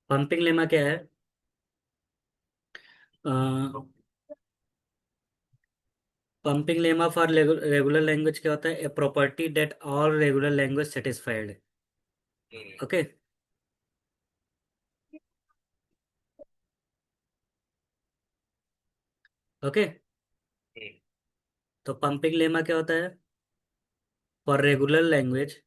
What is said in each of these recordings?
Pumping lemma क्या है? Pumping lemma for regular language क्या होता है? A property that all regular language satisfied. Okay. Okay. तो पंपिंग लेमा क्या होता है? For regular language.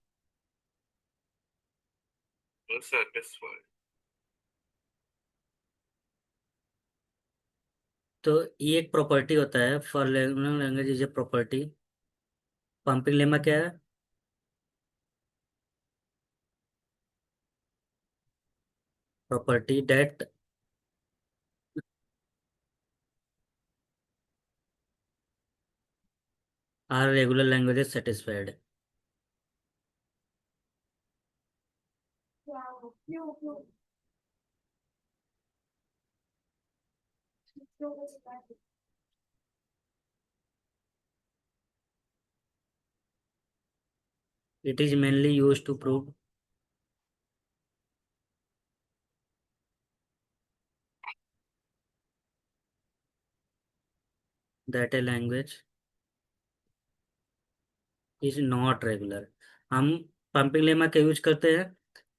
तो ये एक प्रॉपर्टी होता है, for regular language is a property. Pumping lemma क्या है? Property that are regular languages satisfied. It is mainly use to prove that a language is not regular. हम पंपिंग लेमा का use करते हैं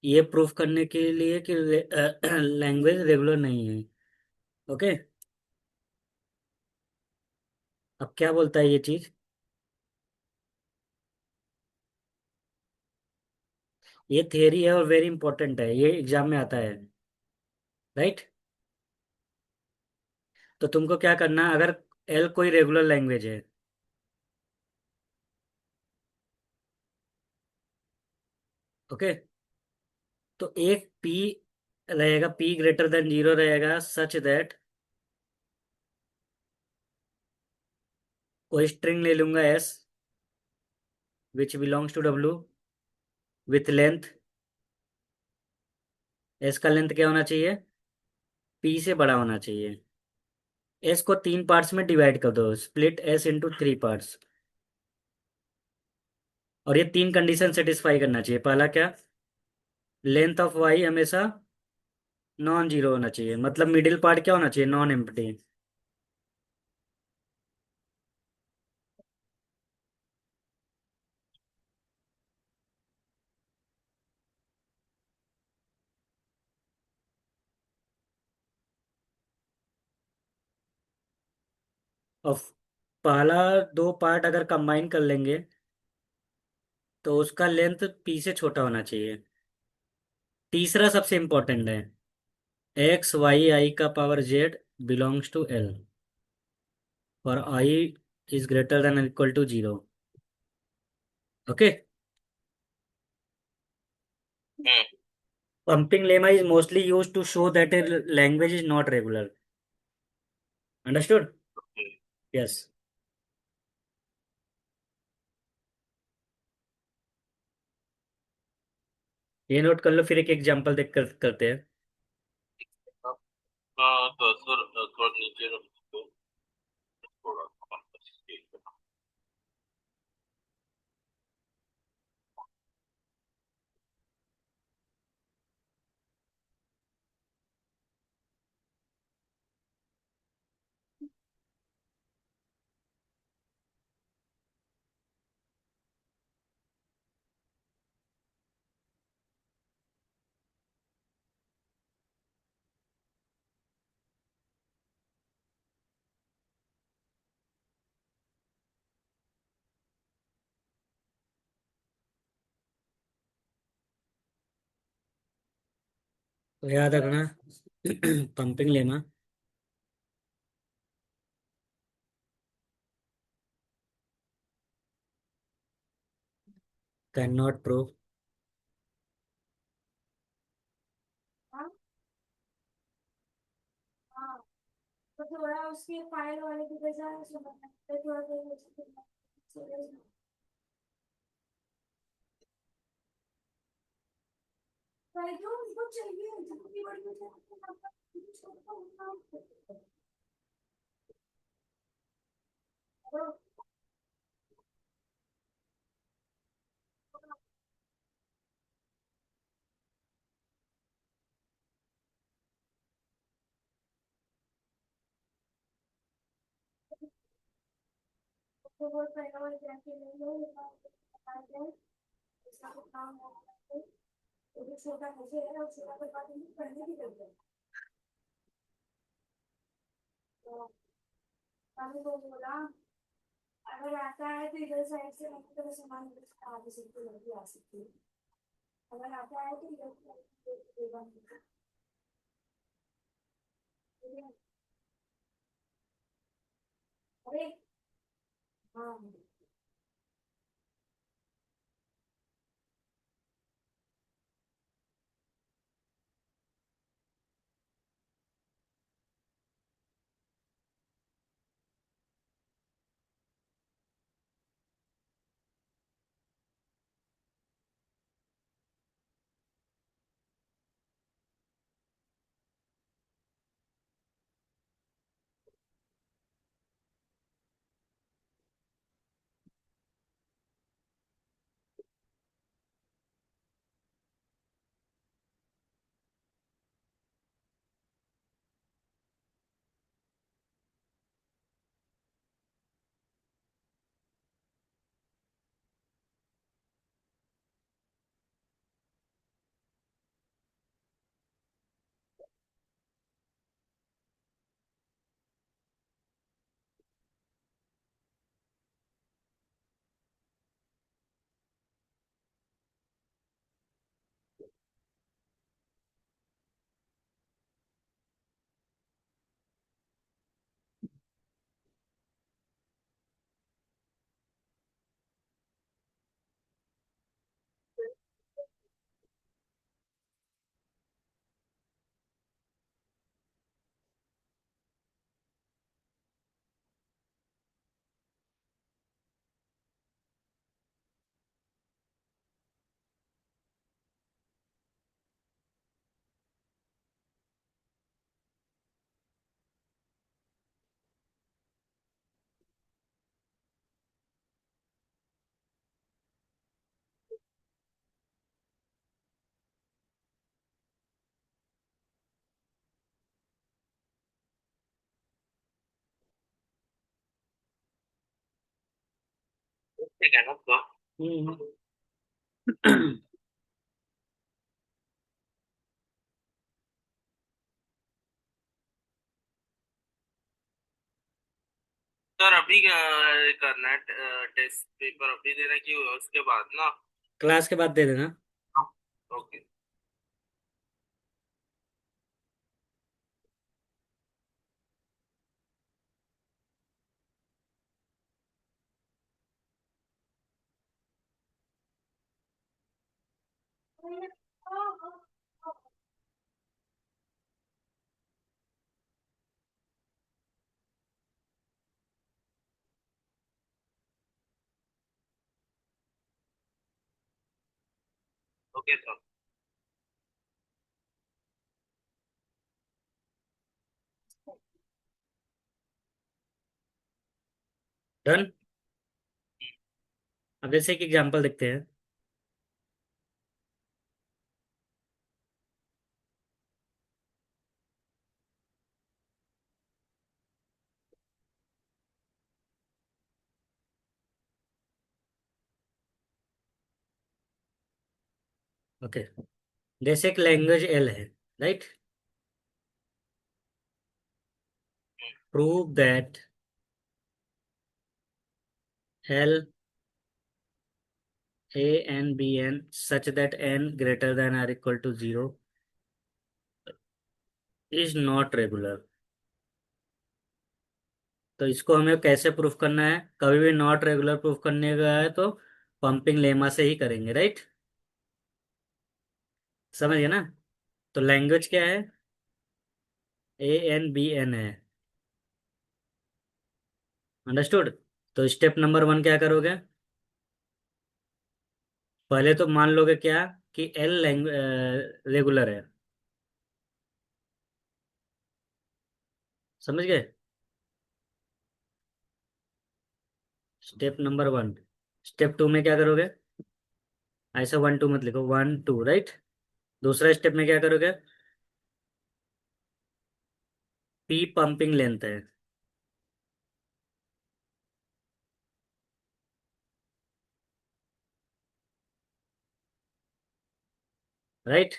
ये प्रूफ करने के लिए कि लैंग्वेज रेगुलर नहीं है। ओके। अब क्या बोलता है ये चीज? ये थियरी है और वेरी इंपॉर्टेंट है, ये एग्जाम में आता है। राइट। तो तुमको क्या करना है, अगर एल कोई रेगुलर लैंग्वेज है। ओके। तो एक पी रहेगा, पी ग्रेटर देन जीरो रहेगा, सच दैट कोई स्ट्रिंग ले लूंगा S which belongs to W with length. S का लेंथ क्या होना चाहिए? पी से बड़ा होना चाहिए। एस को तीन पार्ट्स में डिवाइड कर दो, split S into three parts. और ये तीन कंडीशन सेटिस्फाई करना चाहिए। पहला क्या? लेंथ ऑफ वाई हमेशा नॉन जीरो होना चाहिए, मतलब मिडिल पार्ट क्या होना चाहिए? Non empty. और पहला दो पार्ट अगर कंबाइन कर लेंगे तो उसका लेंथ पी से छोटा होना चाहिए। तीसरा सबसे इंपॉर्टेंट है, एक्स वाई आई का power z belongs to L और i is greater than equal to zero. Okay. Pumping lemma is mostly use to show that a language is not regular. Understood? Yes. ये note कर लो, फिर एक example देख कर करते हैं। थोड़ा नीचे रख दो, थोड़ा तो याद रखना pumping lemma can not prove ठीक है ना तो। हम्म। सर अभी क्या करना है? टेस्ट पेपर अभी देना कि उसके बाद ना? क्लास के बाद दे देना। ओके। Okay sir. डन। अब जैसे एक एग्जांपल देखते हैं। ओके, जैसे एक लैंग्वेज एल है, right. Prove that L a n b n such that n greater than or equal to 0 is not regular. तो इसको हमें कैसे प्रूफ करना है? कभी भी नॉट रेगुलर प्रूफ करने का है तो पंपिंग लेमा से ही करेंगे, राइट। समझ गए ना? तो लैंग्वेज क्या है? ए एन बी एन है। अंडरस्टूड? तो स्टेप नंबर 1 क्या करोगे? पहले तो मान लोगे क्या कि एल रेगुलर है। समझ गए? Step number 1। स्टेप 2 में क्या करोगे? ऐसा 1 2 मत लिखो, 1 2, राइट। दूसरा स्टेप में क्या करोगे? पी पंपिंग लेंथ है। राइट।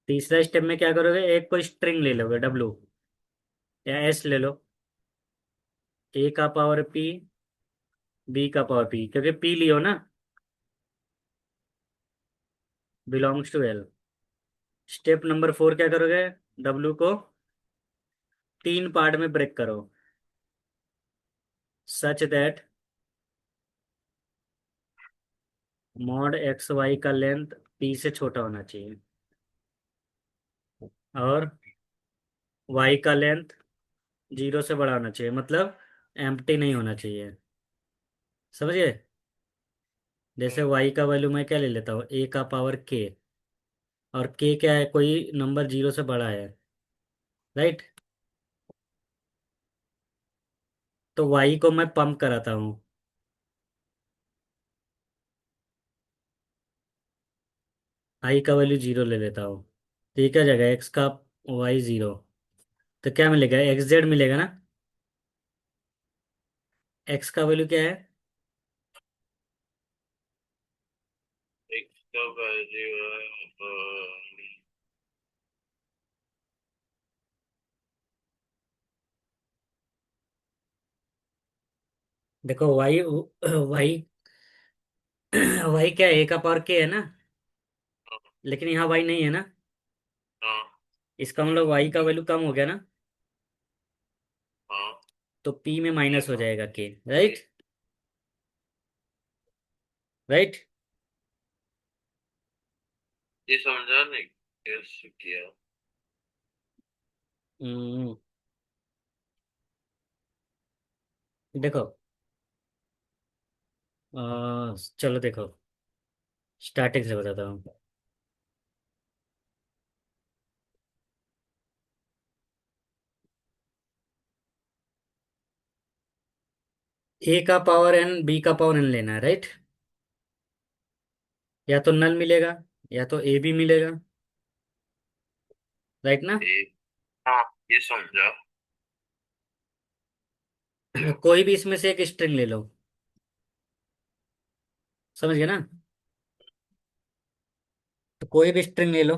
तीसरा स्टेप में क्या करोगे, एक कोई स्ट्रिंग ले लोगे, डब्लू या एस ले लो। ए का पावर पी, बी का पावर पी, क्योंकि पी लियो ना, belongs to L. Step number 4 क्या करोगे, डब्लू को 3 पार्ट में ब्रेक करो, such that mod x y का लेंथ पी से छोटा होना चाहिए, और वाई का लेंथ 0 से बड़ा होना चाहिए, मतलब एम्प्टी नहीं होना चाहिए। समझिए। जैसे वाई का वैल्यू मैं क्या ले लेता हूँ, ए का पावर के, और के क्या है, कोई नंबर 0 से बड़ा है, राइट। तो वाई को मैं पंप कराता हूँ, आई का वैल्यू 0 ले लेता हूँ। तो ये क्या हो जाएगा, एक्स का वाई 0, तो क्या मिलेगा, एक्स जेड मिलेगा ना। एक्स का वैल्यू क्या है, एक्स का वैल्यू है देखो वाई, वाई वाई क्या है, ए का पावर के है ना, लेकिन यहाँ वाई नहीं है ना, हाँ इसका मतलब वाई का वैल्यू कम हो गया ना, हाँ। तो पी में ये माइनस हो हाँ, जाएगा के, राइट। राइट। ये समझा नहीं कैसे किया। हम्म, देखो, चलो देखो, स्टार्टिंग से बताता हूँ। ए का पावर एन, बी का पावर एन लेना है, राइट। या तो नल मिलेगा, या तो ए बी मिलेगा, राइट ना। ये हाँ, ये समझा। कोई भी इसमें से एक स्ट्रिंग ले लो, समझ गए ना। तो कोई भी स्ट्रिंग ले लो,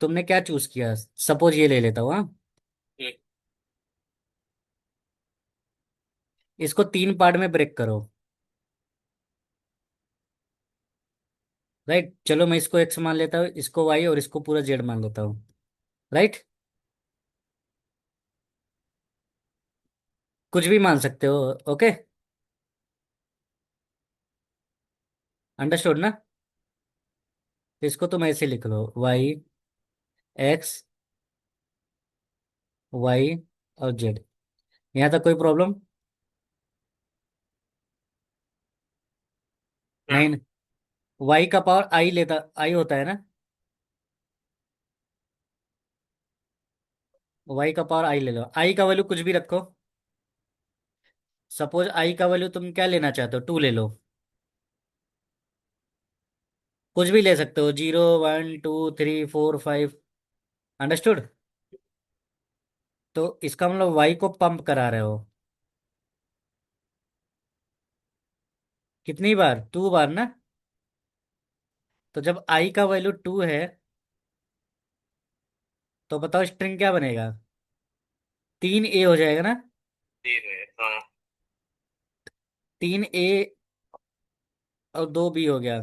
तुमने क्या चूज किया, सपोज ये ले लेता हूँ, हाँ। हम्म, इसको 3 पार्ट में ब्रेक करो, राइट। चलो मैं इसको एक्स मान लेता हूँ, इसको वाई, और इसको पूरा जेड मान लेता हूँ, राइट। कुछ भी मान सकते हो, ओके। अंडरस्टूड ना। तो इसको तुम ऐसे लिख लो, वाई, एक्स, वाई और जेड। यहाँ तक कोई प्रॉब्लम हम्म, नहीं। वाई का पावर आई लेता, आई होता है ना, वाई का पावर आई ले लो, आई का वैल्यू कुछ भी रखो। सपोज आई का वैल्यू तुम क्या लेना चाहते हो, 2 ले लो, कुछ भी ले सकते हो, 0 1 2 3 4 5। अंडरस्टूड। तो इसका मतलब वाई को पंप करा रहे हो, कितनी बार, 2 बार ना। तो जब आई का वैल्यू 2 है, तो बताओ स्ट्रिंग क्या बनेगा, 3 ए हो जाएगा ना। ठीक है हाँ। 3 ए और 2 बी हो गया।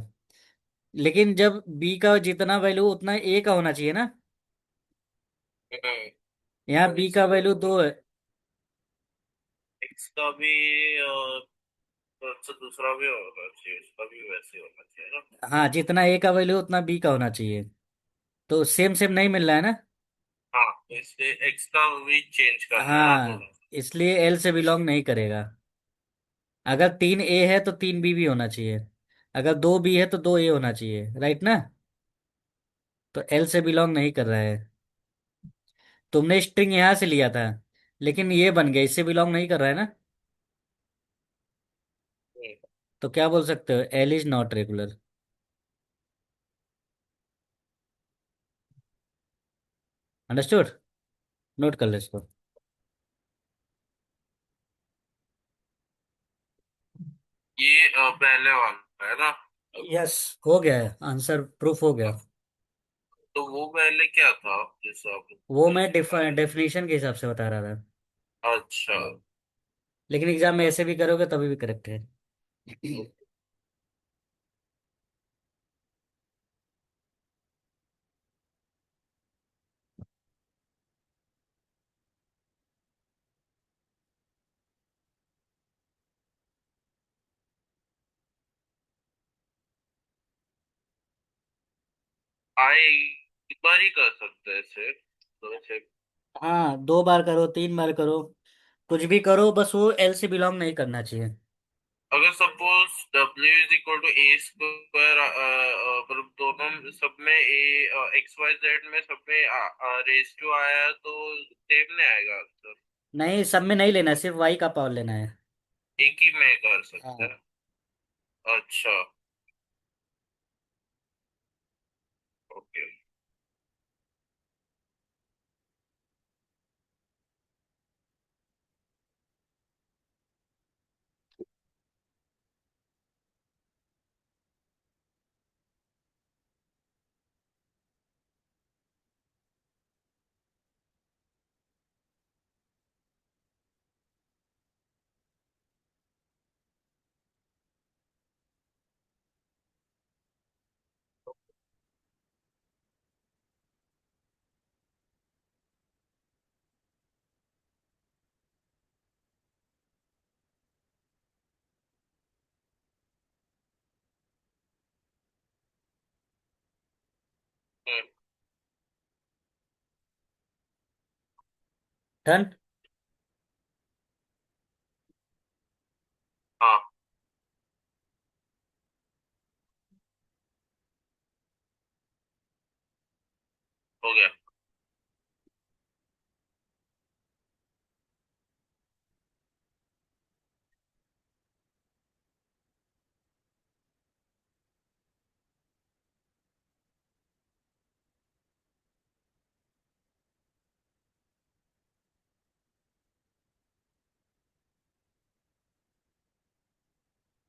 लेकिन जब बी का जितना वैल्यू उतना ए का होना चाहिए ना, हम्म, यहाँ बी का वैल्यू 2 है। एक्स का भी अच्छा दूसरा भी होना चाहिए, उसका भी वैसे होना चाहिए ना। हाँ, जितना ए का वैल्यू उतना बी का होना चाहिए, तो सेम सेम नहीं मिल रहा है ना। हाँ, तो इसलिए एक्स का भी चेंज करना है ना हाँ, थोड़ा। इसलिए एल से बिलोंग नहीं करेगा। अगर 3 ए है तो 3 बी भी होना चाहिए, अगर 2 बी है तो 2 ए होना चाहिए, राइट ना। तो एल से बिलोंग नहीं कर रहा है। तुमने स्ट्रिंग यहां से लिया था, लेकिन ये बन गया, इससे बिलोंग नहीं कर रहा है ना। हम्म, तो क्या बोल सकते हो, L is not regular. Understood. Note कर ले इसको। ये पहले वाला है ना, यस, हो गया है, आंसर प्रूफ हो गया। तो वो पहले क्या था जैसे आपने वो मैं जैसे बताया? डेफिनेशन के हिसाब से बता रहा था। अच्छा। लेकिन एग्जाम में ऐसे भी करोगे तभी भी करेक्ट है। आए एक बार ही कर सकते हैं सिर्फ, तो ऐसे। हाँ, 2 बार करो, 3 बार करो, कुछ भी करो, बस वो एल से बिलोंग नहीं करना चाहिए। अगर suppose W is equal to a square, मतलब दोनों सब में ए, एक्स वाई जेड में सब में रेस टू आया तो सेम नहीं आएगा आंसर? नहीं, सब में नहीं लेना, सिर्फ वाई का पावर लेना है। एक ही में कर सकते हाँ। हैं? अच्छा। ओके। Hmm, done. हाँ, हो गया।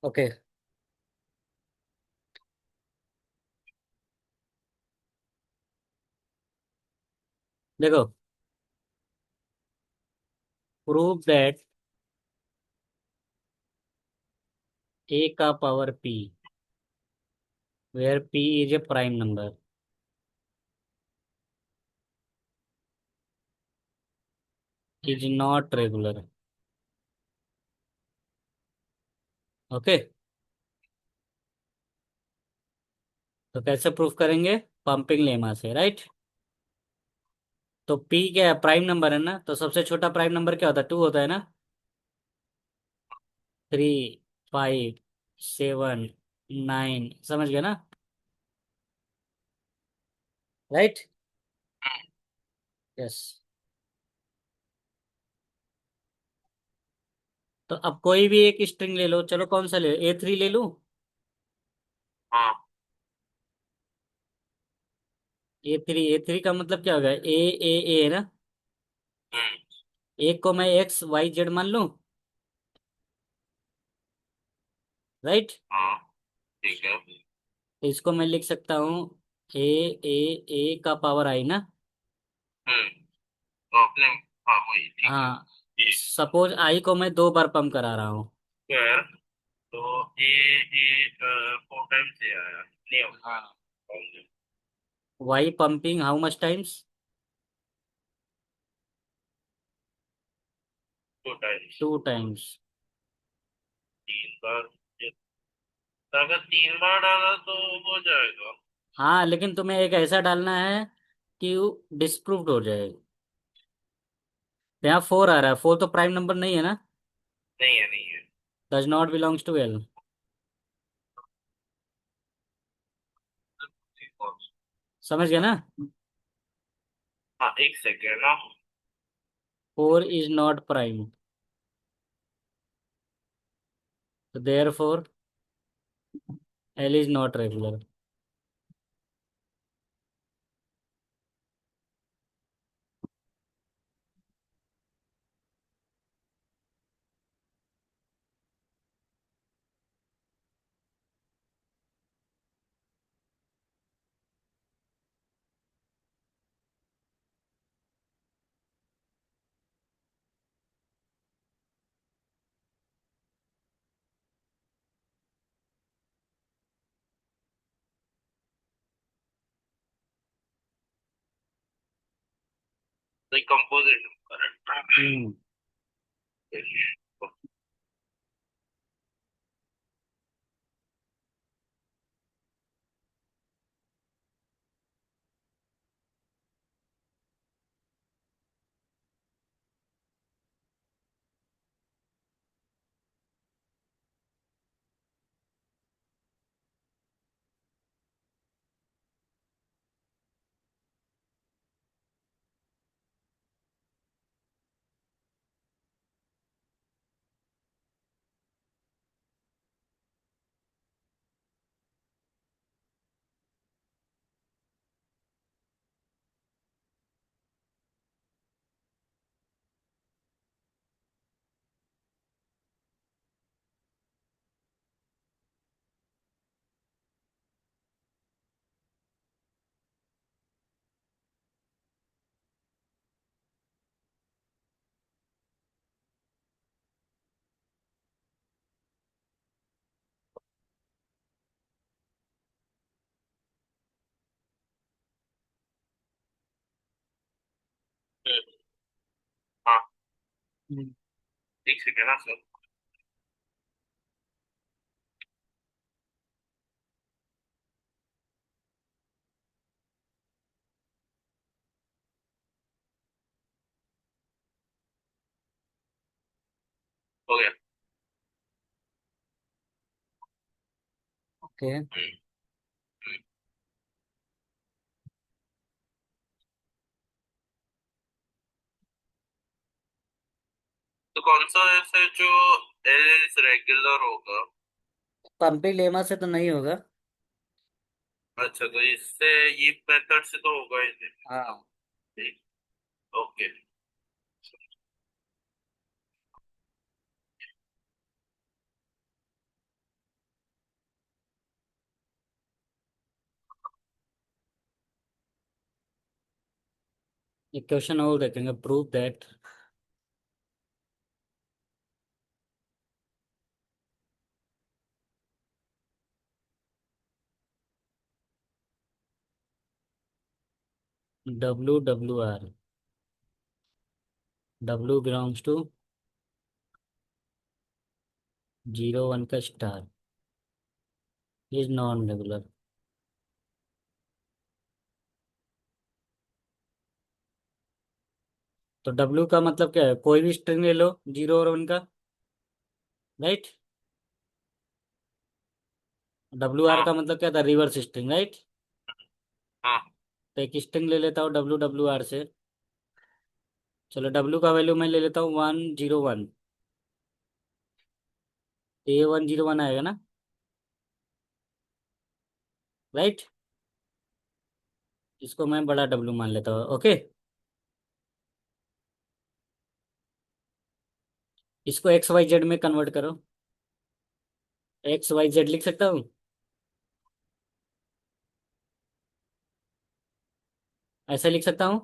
ओके, देखो, प्रूव दैट ए का power p, where p is a prime number, is not regular. Okay, तो कैसे प्रूफ करेंगे? पंपिंग लेमा से, राइट? तो पी क्या है? प्राइम नंबर है ना, तो सबसे छोटा प्राइम नंबर क्या होता है? 2 होता है ना। 3, 5, 7, 9, समझ गया ना? राइट। यस। तो अब कोई भी एक स्ट्रिंग ले लो, चलो कौन सा ले, A3 ले लूं? हाँ। A3 का मतलब क्या होगा? ए है ना? हम्म। एक को मैं एक्स वाई जेड मान लूं, राइट? हाँ, ठीक है। तो इसको मैं लिख सकता हूँ ए ए ए का पावर आई ना। हम्म। तो अपने, हाँ वही ठीक है। हाँ, ये सपोज आई को मैं 2 बार पंप करा रहा हूँ। स्क्वायर, तो ए 4 टाइम्स से आया नहीं होगा। हाँ। Why pumping how much times? 2 times. 2 times. 3 बार। अगर 3 बार डाला तो हो जाएगा। हाँ, लेकिन तुम्हें एक ऐसा डालना है कि डिस्प्रूव्ड हो जाए। तो यहाँ 4 आ रहा है, 4 तो प्राइम नंबर नहीं है ना। नहीं है, नहीं है। Does not belongs to L. समझ गया ना? हाँ, एक सेकेंड ना। 4 इज नॉट प्राइम, तो therefore L is not regular. Like composite, correct. Hmm. हाँ, हम्म। एक सेकेंड ना सर। हो गया। ओके। तो कौन सा ऐसे जो एज रेगुलर होगा? पंपी लेमा से तो नहीं होगा। अच्छा, तो इससे ये मेथड से तो होगा ही नहीं। हाँ। ठीक, ओके। एक क्वेश्चन और देखेंगे, prove that WWR, W belongs to 01 का स्टार इज नॉन रेगुलर। तो W का मतलब क्या है, कोई भी स्ट्रिंग ले लो 0 और 1 का, राइट। WR हाँ का मतलब क्या था, रिवर्स स्ट्रिंग, राइट। हाँ तो एक स्ट्रिंग ले लेता हूँ WWR से। चलो W का वैल्यू मैं ले लेता हूँ 101। 101 आएगा ना, राइट। इसको मैं बड़ा W मान लेता हूँ, ओके। इसको XYZ में कन्वर्ट करो। XYZ लिख सकता हूँ, ऐसा लिख सकता हूँ।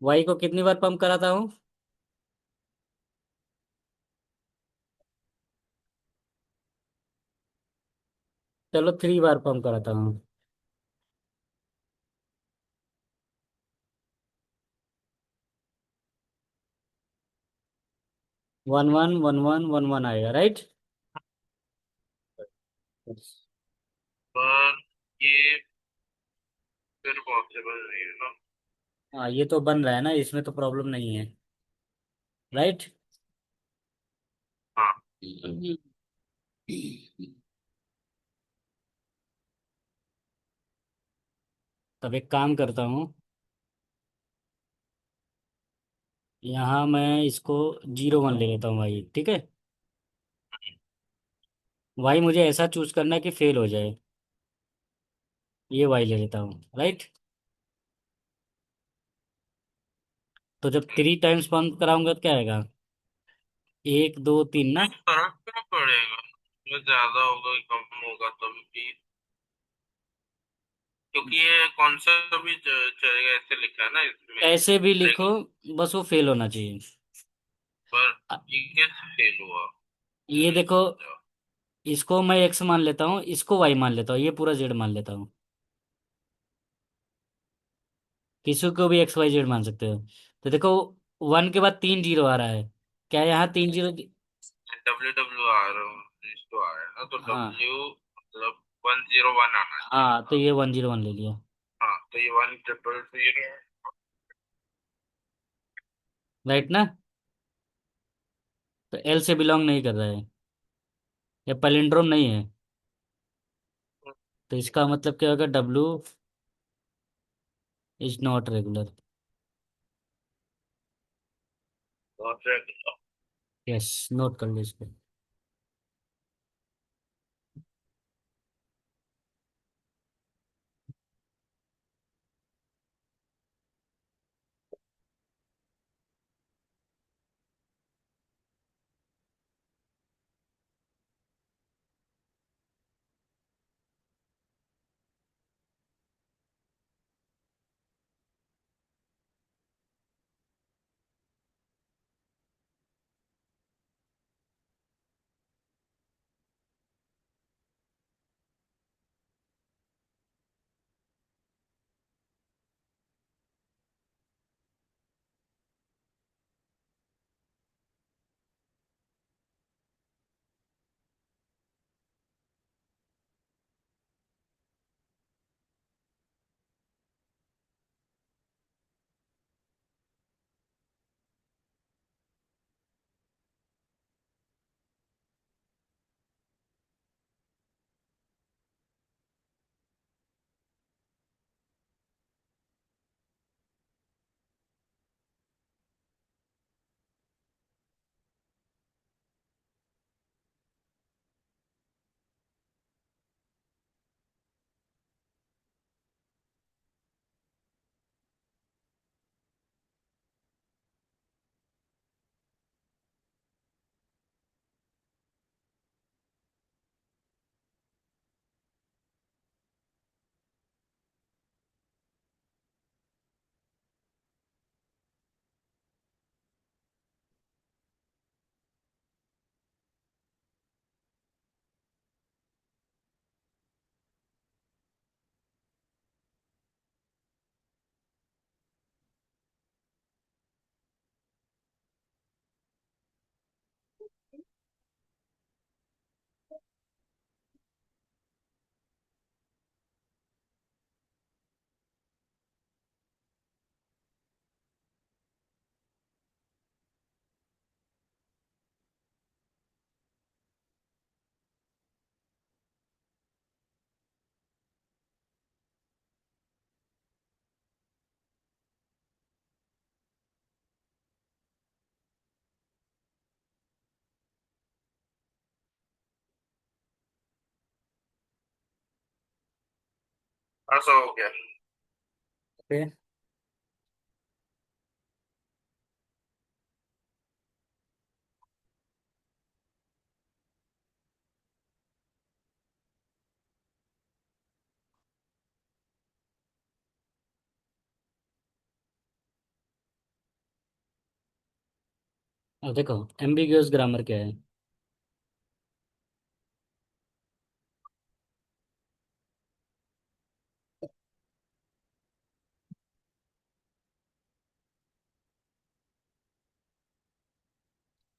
Y को कितनी बार पंप कराता हूँ? चलो 3 बार पंप कराता हूँ। 111111 आएगा, राइट। पर ये फिर पॉसिबल नहीं है ना। हाँ, ये तो बन रहा है ना, इसमें तो प्रॉब्लम नहीं है, राइट। हाँ। तब एक काम करता हूँ, यहाँ मैं इसको 01 ले लेता हूँ भाई, ठीक है। भाई मुझे ऐसा चूज करना है कि फेल हो जाए, ये वाई ले लेता हूँ, राइट। तो जब 3 टाइम्स पंप कराऊंगा तो क्या आएगा, 1 2 3 ना। नहीं, फर्क क्या पड़ेगा? जो ज्यादा होगा कि कम होगा तभी भी, क्योंकि ये कौन सा भी चलेगा ऐसे लिखा है ना इसमें। ऐसे भी लिखो, लेकिन बस वो फेल होना चाहिए। पर अ, ये कैसे फेल हुआ? ये देखो, इसको मैं X मान लेता हूँ, इसको Y मान लेता हूँ, ये पूरा Z मान लेता हूँ। किसी को भी एक्स वाई जेड मान सकते हो। तो देखो, वन के बाद तीन जीरो आ रहा है, क्या यहाँ तीन जीरो? डब्ल्यू डब्ल्यू आर तो आ रहा है ना, तो हाँ। डब्ल्यू मतलब 101 आना चाहिए हाँ, तो था। ये 101 ले लिया। हाँ तो ये 1000। राइट ना? तो एल से बिलोंग नहीं कर रहा है, ये पैलिंड्रोम नहीं है। तो इसका मतलब क्या होगा? W is not regular. Yes, note कर लो इसको। ऐसा हो गया। ओके। अब देखो, एम्बिगियस ग्रामर क्या है?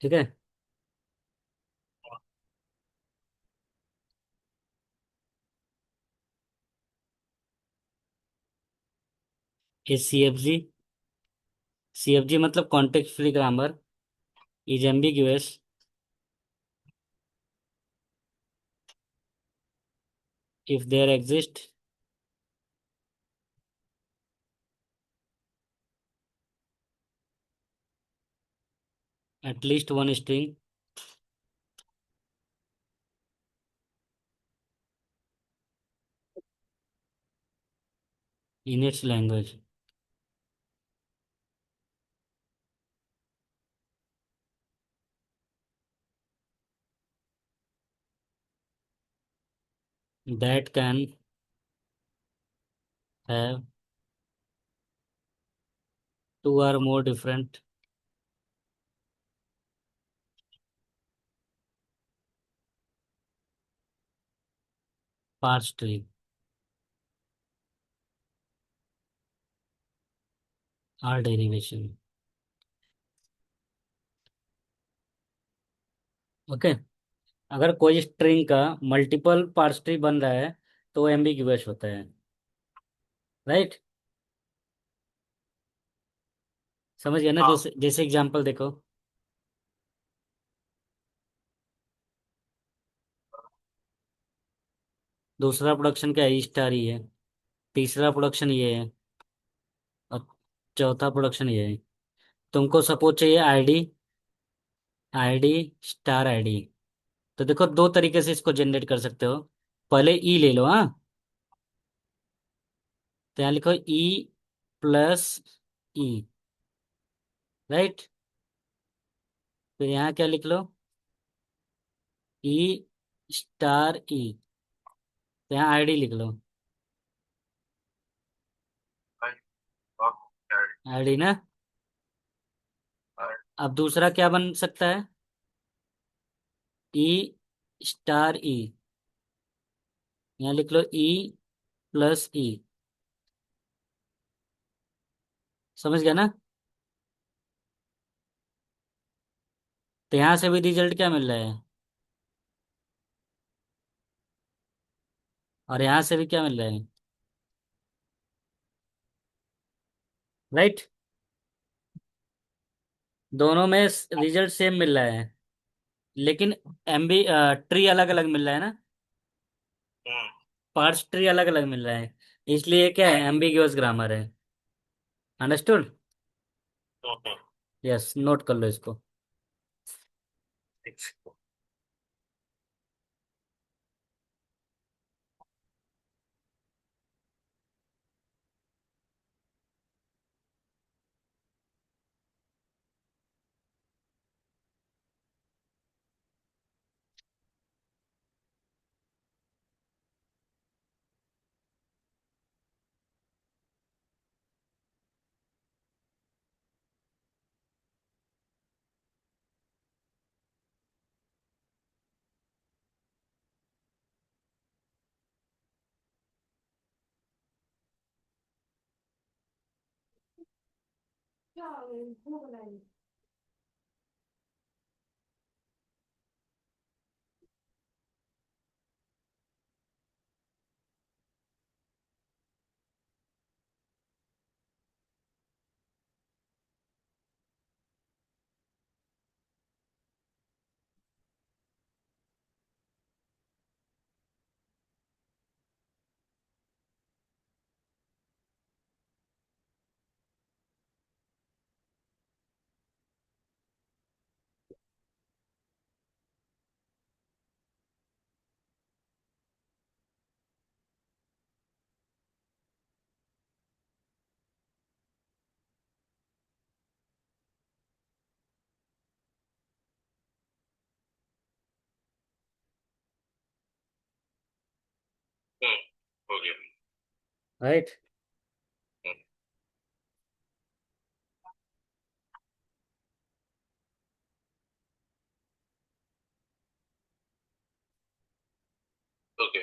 ठीक है। ए सी एफ जी, सी एफ जी मतलब context free grammar, is ambiguous if there exist at least one string in its language. That can have two or more different parse tree. Or derivation. Okay. अगर कोई string का multiple parse tree बन रहा है तो ambiguous होता है। Right. समझ गया ना? हाँ। जैसे जैसे एग्जांपल देखो। दूसरा प्रोडक्शन क्या है? ई स्टार ही है। तीसरा प्रोडक्शन ये है। और चौथा प्रोडक्शन ये है। तुमको सपोज चाहिए आईडी, आईडी, स्टार आईडी। तो देखो दो तरीके से इसको जनरेट कर सकते हो। पहले ई ले लो, हाँ। तो यहाँ लिखो ई प्लस ई। राइट। फिर यहाँ क्या लिख लो? ई स्टार ई। तो यहाँ आईडी लिख लो। आईडी ना। अब दूसरा क्या बन सकता है? ई स्टार ई। यहाँ लिख लो ई प्लस ई। समझ गया ना? तो यहाँ से भी रिजल्ट क्या मिल रहा है? और यहाँ से भी क्या मिल रहा है? राइट। दोनों में रिजल्ट सेम मिल रहा है, लेकिन एमबी ट्री अलग अलग मिल रहा है ना। हम्म। पार्स ट्री अलग अलग मिल रहा है। इसलिए क्या है? एम्बिगियस ग्रामर है। अंडरस्टूड? हम्म। यस, नोट कर लो इसको। हम्म, हो गया। राइट। ओके।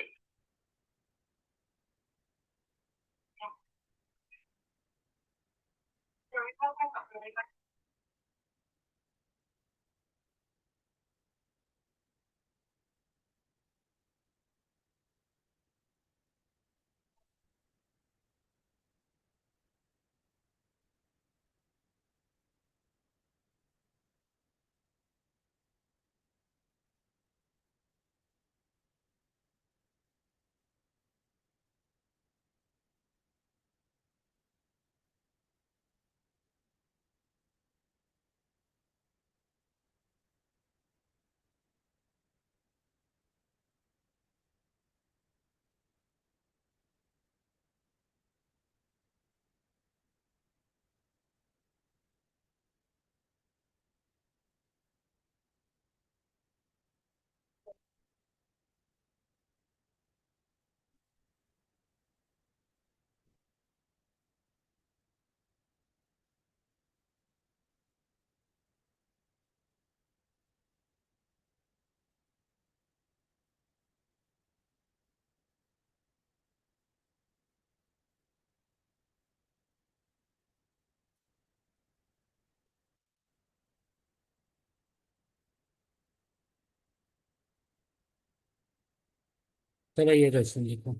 चलो ये क्वेश्चन लिखो।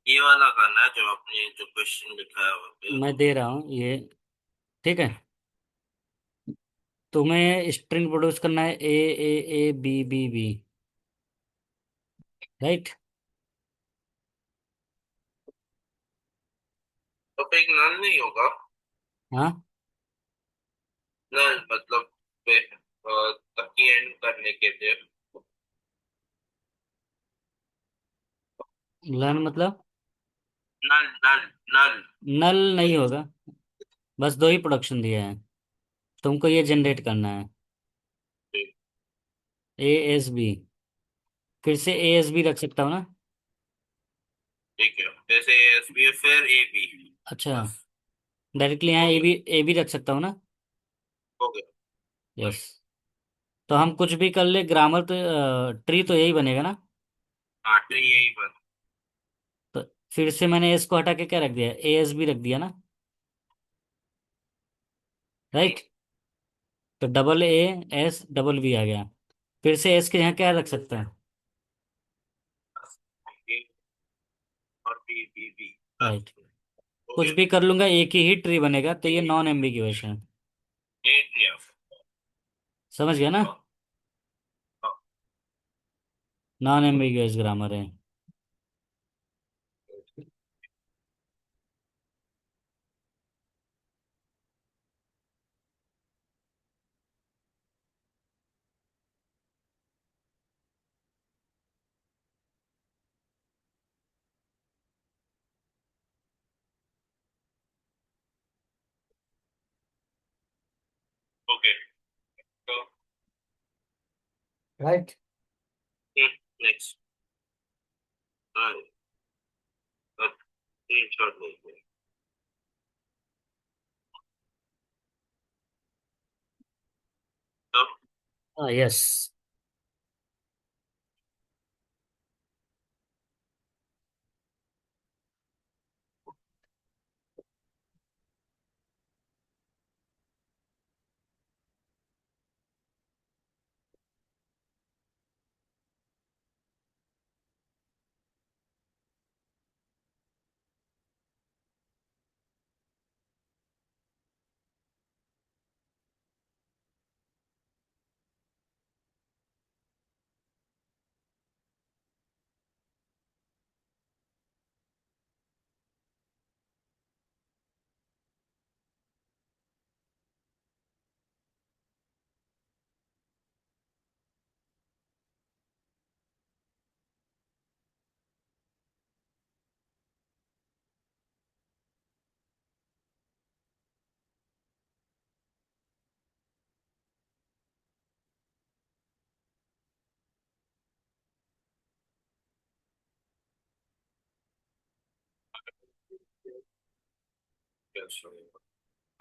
ये वाला करना है जो आपने जो क्वेश्चन लिखा है वहाँ पे। मैं दे रहा हूँ ये। ठीक है। तुम्हें स्ट्रिंग प्रोड्यूस करना है A A A B B B। Right. तो फिर एक नल नहीं होगा? हाँ। नल मतलब ताकि एंड करने के लिए। लर्न मतलब। नल नल नल। नल नहीं होगा। बस दो ही प्रोडक्शन दिया है। तुमको ये जनरेट करना है। ठीक। ASB। फिर से ASB रख सकता हूँ ना। ठीक है, जैसे एस बी फिर ए बी। अच्छा। बस। डायरेक्टली यहाँ हो ए गया। बी ए बी रख सकता हूँ ना। हो गया। यस। तो हम कुछ भी कर ले, ग्रामर तो ट्री तो यही बनेगा ना। हाँ ट्री यही बस। तो फिर से मैंने एस को हटा के क्या रख दिया, ASB रख दिया ना। हम्म, राइट। तो AA S B आ गया। फिर से एस के यहाँ क्या रख सकता है। बस। ए और बी बी बी। बस। राइट। हो कुछ गया। भी कर लूंगा एक ही ट्री बनेगा, तो ये नॉन एम्बिग्यूअस है। ए दिया। समझ गया ना। हाँ, हाँ, नॉन एम्बिग्यूअस ग्रामर है। ओके। तो राइट। नेक्स्ट। स्क्रीनशॉट लेते हैं। तो हाँ यस।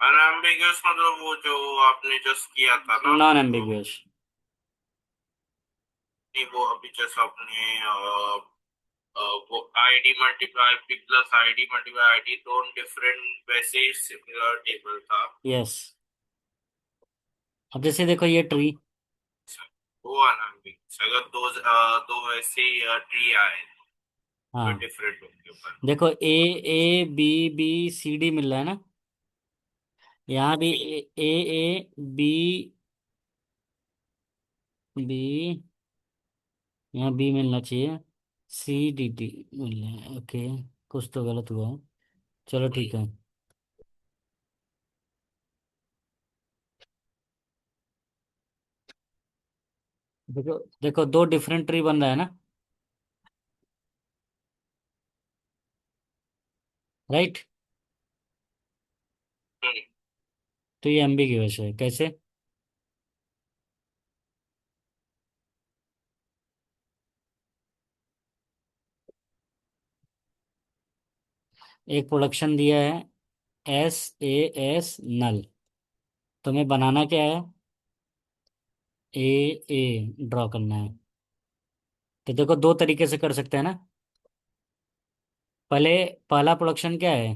अनएम्बिगियस मतलब वो जो आपने जस्ट किया था ना नॉन वो। एम्बिग्यूअस। नहीं, वो अभी जैसे आपने वो ID multiply P plus ID multiply ID दोनों डिफरेंट वैसे ही सिमिलर टेबल था। यस। अब जैसे देखो ये ट्री। वो अनएम्बिगियस अगर दो वैसे ट्री आए तो हाँ। डिफरेंट होंगे ऊपर। देखो A A B B C D मिल रहा है ना। यहाँ भी A A B B। यहाँ B मिलना चाहिए। CDD मिल रहा है, ओके। कुछ तो गलत हुआ है। चलो ठीक है। देखो देखो दो डिफरेंट ट्री बन रहा है ना। राइट। हम्म, तो ये एम्बिग्यूअस है कैसे। एक प्रोडक्शन दिया है SAS नल। तुम्हें बनाना क्या है, A ड्रॉ करना है। तो देखो दो तरीके से कर सकते हैं ना। पहले पहला प्रोडक्शन क्या है?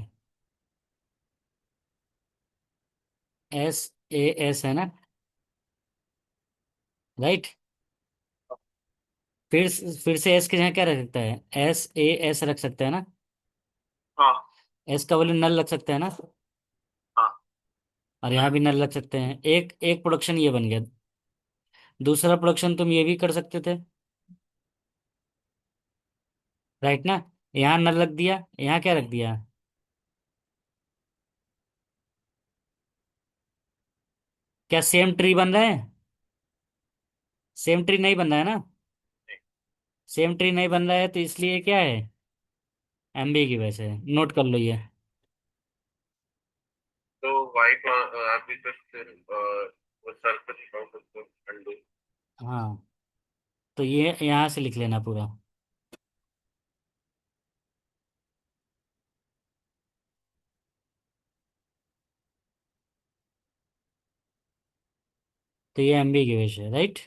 एस ए एस है ना? राइट। फिर फिर से एस की जगह क्या रख सकता है? एस ए एस रख सकते हैं ना? हाँ एस का वैल्यू नल रख सकते हैं ना? हाँ। और यहाँ भी नल रख सकते हैं। एक एक प्रोडक्शन ये बन गया। दूसरा प्रोडक्शन तुम ये भी कर सकते थे। राइट ना? यहाँ नल रख दिया, यहाँ क्या रख दिया? क्या सेम ट्री बन रहा है? सेम ट्री नहीं बन रहा है ना? सेम ट्री नहीं बन रहा है तो इसलिए क्या है? एमबी की वजह से। नोट कर लो ये। तो वाइट अभी तक वो सर पर लिखा सकते अंडू। हाँ, तो ये यहाँ से लिख लेना पूरा। तो ये एमबी की वजह से, राइट।